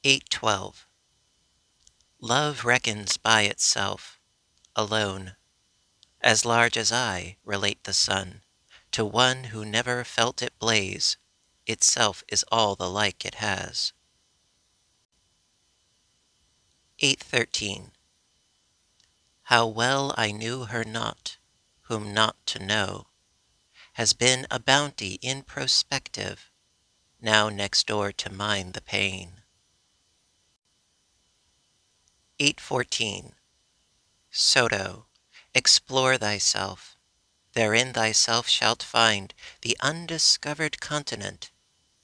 812. Love reckons by itself, alone, as large as I relate the sun, to one who never felt it blaze, itself is all the like it has. 813. How well I knew her not, whom not to know has been a bounty in prospective, now next door to mine the pain. 814. Soto, explore thyself. Therein thyself shalt find the undiscovered continent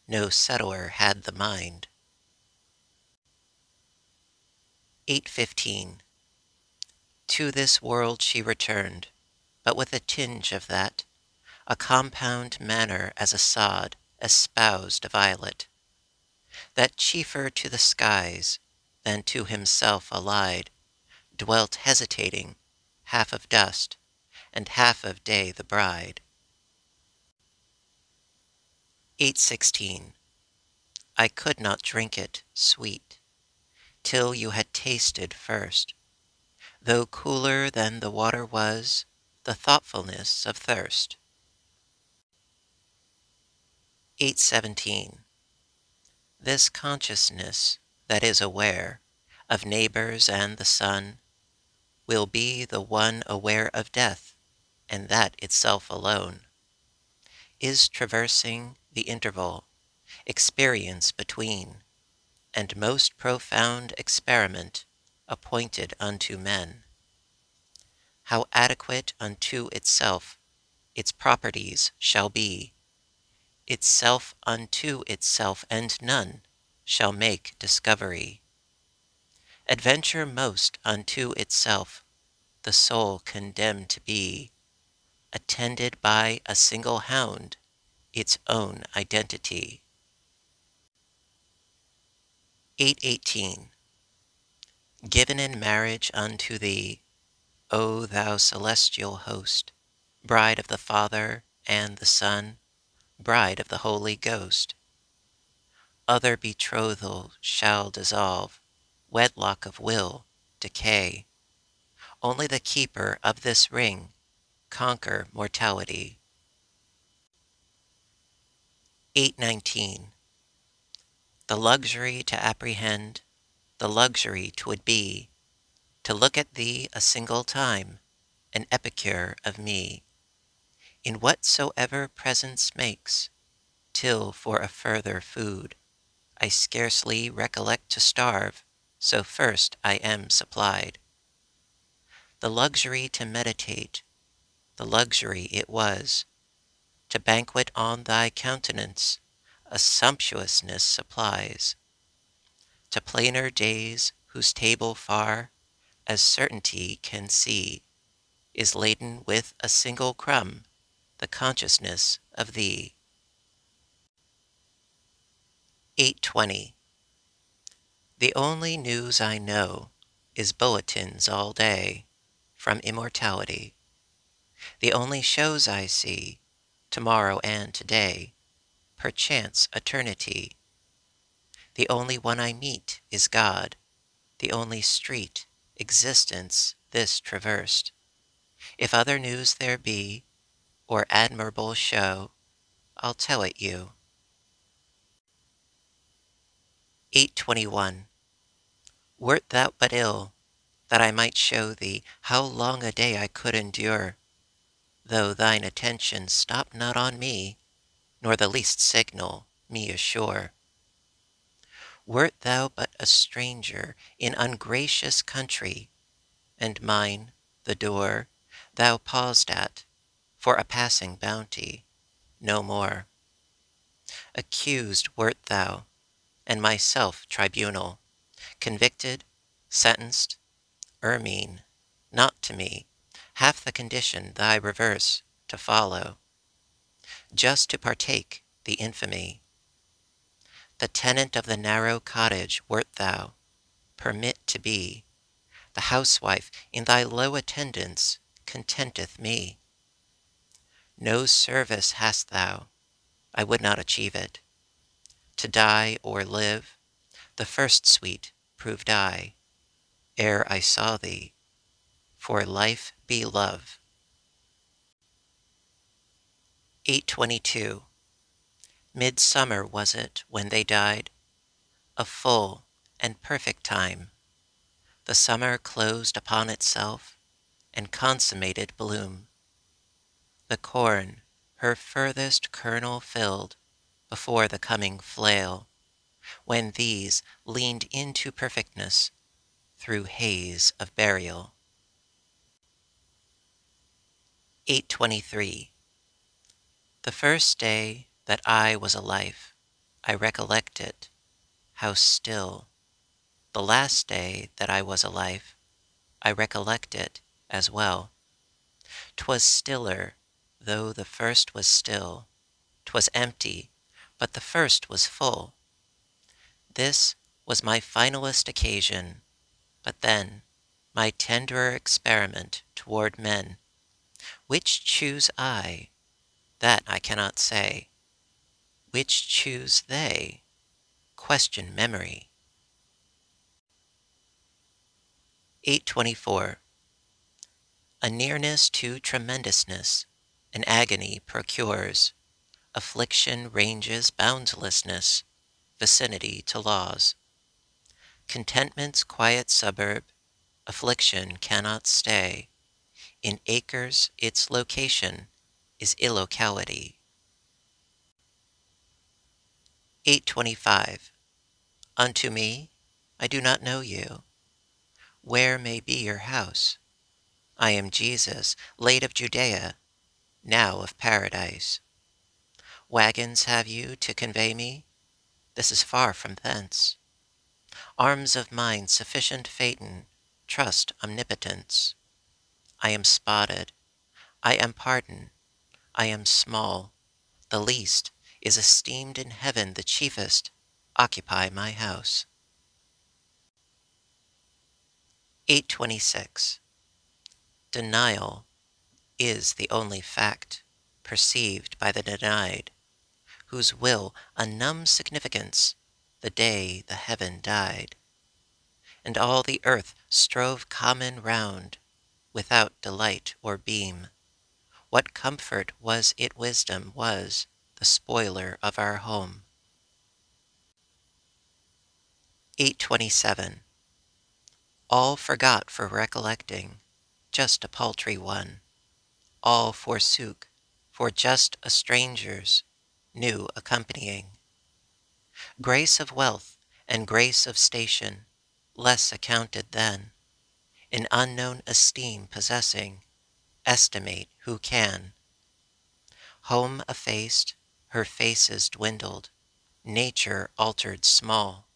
no settler had the mind. 815. To this world she returned, but with a tinge of that, a compound manner as a sod espoused a violet, that chiefer to the skies than to himself allied, dwelt hesitating, half of dust, and half of day the bride. 816. I could not drink it, sweet, till you had tasted first, though cooler than the water was, the thoughtfulness of thirst. 817. This consciousness that is aware of neighbors and the sun will be the one aware of death, and that itself alone is traversing the interval, experience between, and most profound experiment appointed unto men. How adequate unto itself its properties shall be, itself unto itself, and none shall make discovery. Adventure most unto itself, the soul condemned to be, attended by a single hound, its own identity. 818. Given in marriage unto thee, O thou celestial host, bride of the Father and the Son, bride of the Holy Ghost. Other betrothal shall dissolve, wedlock of will, decay. Only the keeper of this ring conquer mortality. 819. The luxury to apprehend, the luxury 'twould be, to look at thee a single time, an epicure of me, in whatsoever presence makes, till for a further food I scarcely recollect to starve, so first I am supplied. The luxury to meditate, the luxury it was, to banquet on thy countenance, a sumptuousness supplies. To plainer days, whose table far as certainty can see, is laden with a single crumb, the consciousness of thee. 820. The only news I know is bulletins all day from immortality. The only shows I see, tomorrow and today, perchance eternity. The only one I meet is God, the only street, existence this traversed. If other news there be, or admirable show, I'll tell it you. 821. Wert thou but ill, that I might show thee how long a day I could endure, though thine attention stop not on me, nor the least signal me assure. Wert thou but a stranger in ungracious country, and mine the door thou paused at for a passing bounty, no more. Accused wert thou, and myself tribunal, convicted, sentenced, ermine, not to me, half the condition thy reverse to follow, just to partake the infamy. The tenant of the narrow cottage wert thou, permit to be, the housewife in thy low attendance contenteth me. No service hast thou, I would not achieve it, to die or live, The first sweet proved I, ere I saw thee, for life be love. 822. Midsummer was it when they died, a full and perfect time. The summer closed upon itself, and consummated bloom. The corn her furthest kernel filled before the coming flail, when these leaned into perfectness through haze of burial. 823. The first day that I was a life, I recollect it, how still. The last day that I was a life, I recollect it as well. 'Twas stiller, though the first was still. 'Twas empty, but the first was full. This was my finalest occasion, but then my tenderer experiment toward men. Which choose I? That I cannot say. Which choose they? Question memory. 824. A nearness to tremendousness, an agony procures. Affliction ranges boundlessness, vicinity to laws. Contentment's quiet suburb, affliction cannot stay. In acres its location is illocality. 825. Unto me, I do not know you. Where may be your house? I am Jesus, late of Judea, now of paradise. Wagons have you to convey me? This is far from thence. Arms of mine sufficient phaeton, trust omnipotence. I am spotted, I am pardoned, I am small, the least is esteemed in heaven, the chiefest occupy my house. 826. Denial is the only fact perceived by the denied, whose will a numb significance the day the heaven died. And all the earth strove common round, without delight or beam. What comfort was it wisdom was the spoiler of our home. 827. All forgot for recollecting, just a paltry one. All forsook, for just a stranger's new accompanying. Grace of wealth and grace of station, less accounted then. An unknown esteem possessing, estimate who can. Home effaced, her faces dwindled, nature altered small.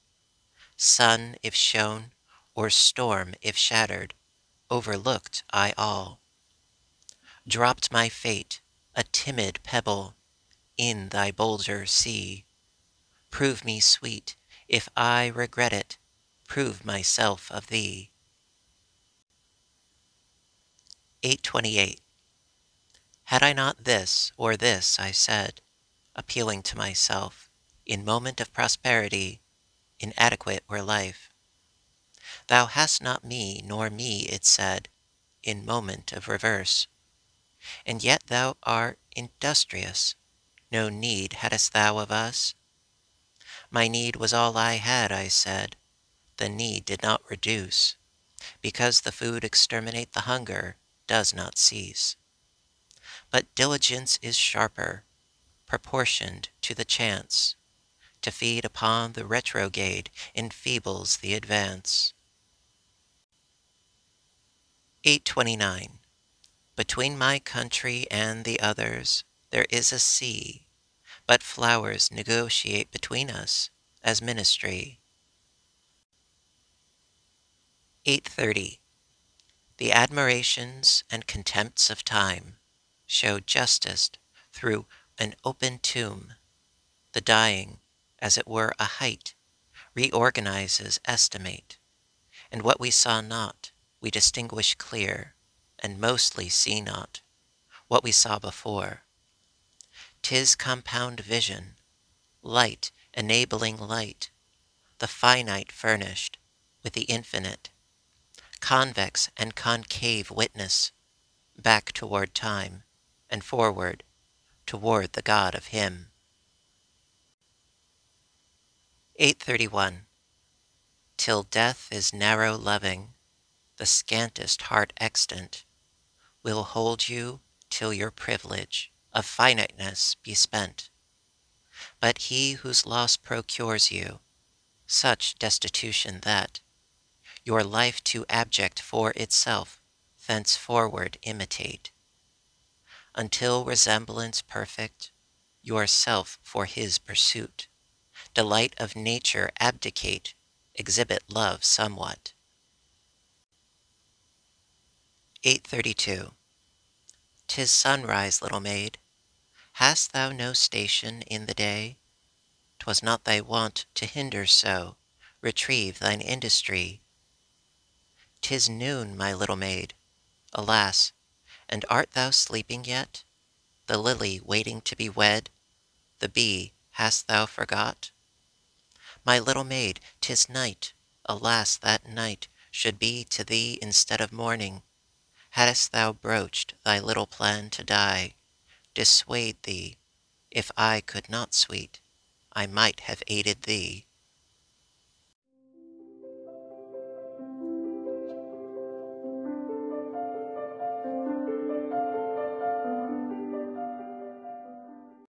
Sun if shone, or storm if shattered, overlooked I all. Dropped my fate, a timid pebble, in thy bolder sea. Prove me sweet, if I regret it, prove myself of thee. 828. Had I not this or this, I said, appealing to myself, in moment of prosperity, inadequate were life. Thou hast not me, nor me, it said, in moment of reverse. And yet thou art industrious, no need hadst thou of us. My need was all I had, I said, the need did not reduce, because the food exterminate the hunger does not cease. But diligence is sharper, proportioned to the chance. To feed upon the retrograde enfeebles the advance. 829. Between my country and the others there is a sea, but flowers negotiate between us as ministry. 830. The admirations and contempts of time show justice through an open tomb. The dying, as it were a height, reorganizes estimate, and what we saw not, we distinguish clear, and mostly see not what we saw before. 'Tis compound vision, light enabling light, the finite furnished with the infinite, convex and concave witness, back toward time, and forward toward the God of him. 831. Till death is narrow loving, the scantest heart extant, will hold you till your privilege of finiteness be spent. But he whose loss procures you such destitution that your life too abject for itself thenceforward imitate, until resemblance perfect, yourself for his pursuit, delight of nature abdicate, exhibit love somewhat. 832. 'Tis sunrise, little maid. Hast thou no station in the day? 'Twas not thy wont to hinder so. Retrieve thine industry. 'Tis noon, my little maid. Alas, and art thou sleeping yet? The lily waiting to be wed, the bee hast thou forgot? My little maid, 'tis night. Alas, that night should be to thee instead of morning. Hadst thou broached thy little plan to die, dissuade thee, if I could not, sweet, I might have aided thee.